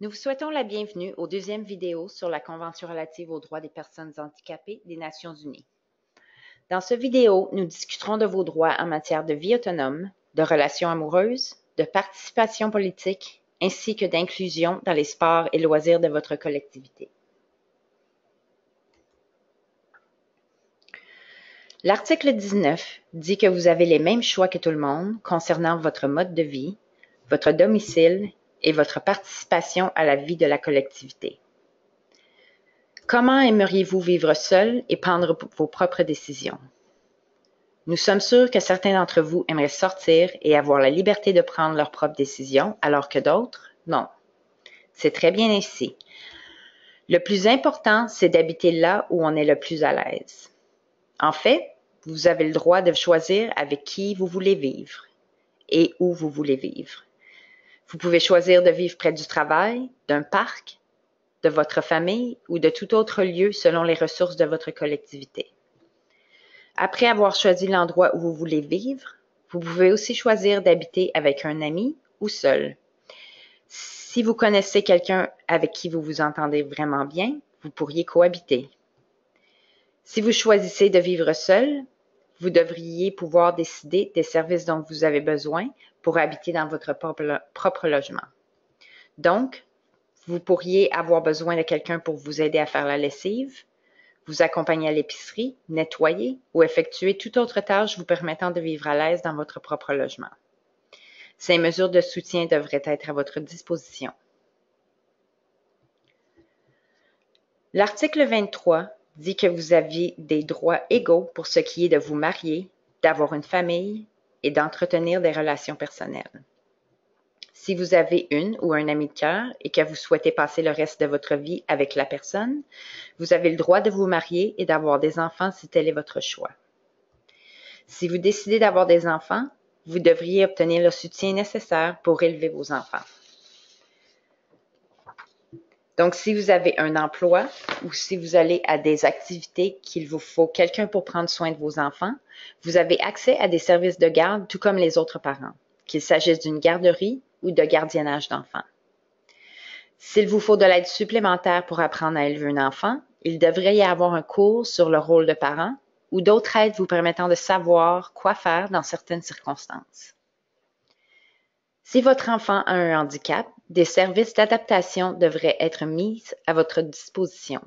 Nous vous souhaitons la bienvenue aux deuxième vidéo sur la Convention relative aux droits des personnes handicapées des Nations unies. Dans cette vidéo, nous discuterons de vos droits en matière de vie autonome, de relations amoureuses, de participation politique, ainsi que d'inclusion dans les sports et loisirs de votre collectivité. L'article 19 dit que vous avez les mêmes choix que tout le monde concernant votre mode de vie, votre domicile et votre participation à la vie de la collectivité. Comment aimeriez-vous vivre seul et prendre vos propres décisions? Nous sommes sûrs que certains d'entre vous aimeraient sortir et avoir la liberté de prendre leurs propres décisions, alors que d'autres, non. C'est très bien ainsi. Le plus important, c'est d'habiter là où on est le plus à l'aise. En fait, vous avez le droit de choisir avec qui vous voulez vivre et où vous voulez vivre. Vous pouvez choisir de vivre près du travail, d'un parc, de votre famille ou de tout autre lieu selon les ressources de votre collectivité. Après avoir choisi l'endroit où vous voulez vivre, vous pouvez aussi choisir d'habiter avec un ami ou seul. Si vous connaissez quelqu'un avec qui vous vous entendez vraiment bien, vous pourriez cohabiter. Si vous choisissez de vivre seul, vous devriez pouvoir décider des services dont vous avez besoin pour habiter dans votre propre logement. Donc, vous pourriez avoir besoin de quelqu'un pour vous aider à faire la lessive, vous accompagner à l'épicerie, nettoyer ou effectuer toute autre tâche vous permettant de vivre à l'aise dans votre propre logement. Ces mesures de soutien devraient être à votre disposition. L'article 23 dit que vous avez des droits égaux pour ce qui est de vous marier, d'avoir une famille et d'entretenir des relations personnelles. Si vous avez une ou un ami de cœur et que vous souhaitez passer le reste de votre vie avec la personne, vous avez le droit de vous marier et d'avoir des enfants si tel est votre choix. Si vous décidez d'avoir des enfants, vous devriez obtenir le soutien nécessaire pour élever vos enfants. Donc, si vous avez un emploi ou si vous allez à des activités qu'il vous faut quelqu'un pour prendre soin de vos enfants, vous avez accès à des services de garde tout comme les autres parents, qu'il s'agisse d'une garderie ou de gardiennage d'enfants. S'il vous faut de l'aide supplémentaire pour apprendre à élever un enfant, il devrait y avoir un cours sur le rôle de parent ou d'autres aides vous permettant de savoir quoi faire dans certaines circonstances. Si votre enfant a un handicap, des services d'adaptation devraient être mis à votre disposition.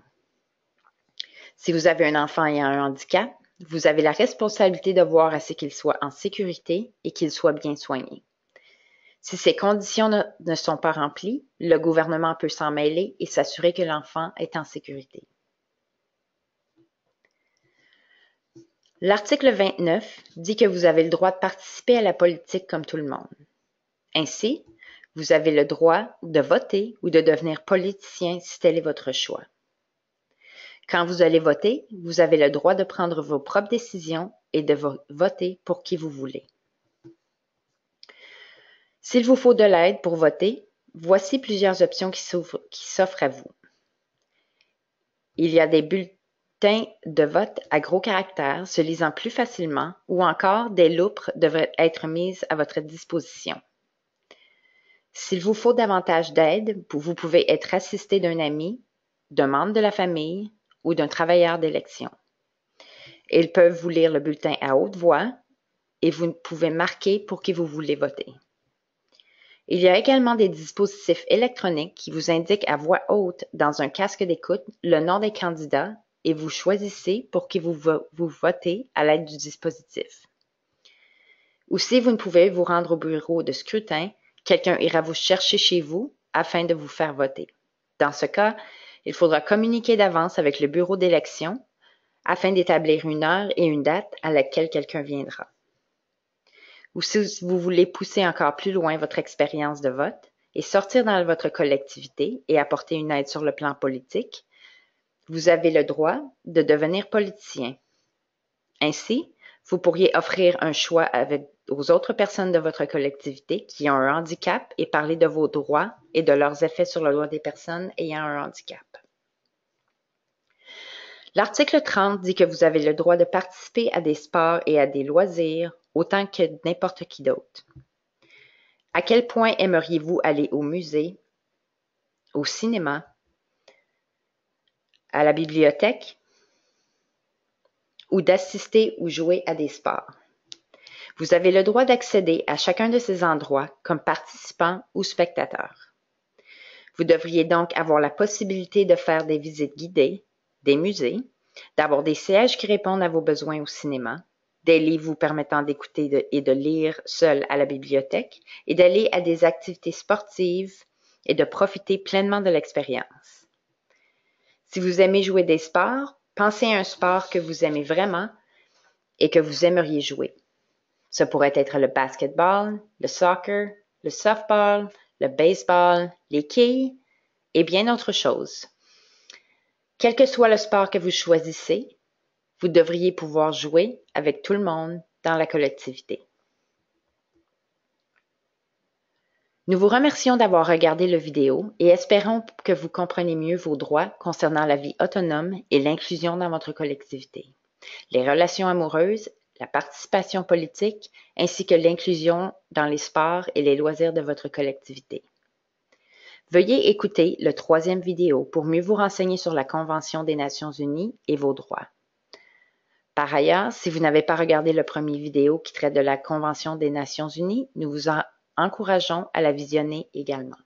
Si vous avez un enfant ayant un handicap, vous avez la responsabilité de voir à ce qu'il soit en sécurité et qu'il soit bien soigné. Si ces conditions ne sont pas remplies, le gouvernement peut s'en mêler et s'assurer que l'enfant est en sécurité. L'article 29 dit que vous avez le droit de participer à la politique comme tout le monde. Ainsi, vous avez le droit de voter ou de devenir politicien si tel est votre choix. Quand vous allez voter, vous avez le droit de prendre vos propres décisions et de voter pour qui vous voulez. S'il vous faut de l'aide pour voter, voici plusieurs options qui s'offrent à vous. Il y a des bulletins de vote à gros caractères se lisant plus facilement ou encore des loupes devraient être mises à votre disposition. S'il vous faut davantage d'aide, vous pouvez être assisté d'un ami, d'un membre de la famille ou d'un travailleur d'élection. Ils peuvent vous lire le bulletin à haute voix et vous pouvez marquer pour qui vous voulez voter. Il y a également des dispositifs électroniques qui vous indiquent à voix haute dans un casque d'écoute le nom des candidats et vous choisissez pour qui vous votez à l'aide du dispositif. Ou si vous ne pouvez vous rendre au bureau de scrutin, quelqu'un ira vous chercher chez vous afin de vous faire voter. Dans ce cas, il faudra communiquer d'avance avec le bureau d'élection afin d'établir une heure et une date à laquelle quelqu'un viendra. Ou si vous voulez pousser encore plus loin votre expérience de vote et sortir dans votre collectivité et apporter une aide sur le plan politique, vous avez le droit de devenir politicien. Ainsi, vous pourriez offrir un choix aux autres personnes de votre collectivité qui ont un handicap et parler de vos droits et de leurs effets sur le droit des personnes ayant un handicap. L'article 30 dit que vous avez le droit de participer à des sports et à des loisirs autant que n'importe qui d'autre. À quel point aimeriez-vous aller au musée, au cinéma, à la bibliothèque ou d'assister ou jouer à des sports. Vous avez le droit d'accéder à chacun de ces endroits comme participant ou spectateur. Vous devriez donc avoir la possibilité de faire des visites guidées, des musées, d'avoir des sièges qui répondent à vos besoins au cinéma, des livres vous permettant d'écouter et de lire seul à la bibliothèque et d'aller à des activités sportives et de profiter pleinement de l'expérience. Si vous aimez jouer des sports, pensez à un sport que vous aimez vraiment et que vous aimeriez jouer. Ce pourrait être le basketball, le soccer, le softball, le baseball, les quilles et bien d'autres choses. Quel que soit le sport que vous choisissez, vous devriez pouvoir jouer avec tout le monde dans la collectivité. Nous vous remercions d'avoir regardé la vidéo et espérons que vous comprenez mieux vos droits concernant la vie autonome et l'inclusion dans votre collectivité, les relations amoureuses, la participation politique, ainsi que l'inclusion dans les sports et les loisirs de votre collectivité. Veuillez écouter le 3e vidéo pour mieux vous renseigner sur la Convention des Nations unies et vos droits. Par ailleurs, si vous n'avez pas regardé le premier vidéo qui traite de la Convention des Nations unies, nous vous encourageons à la visionner également.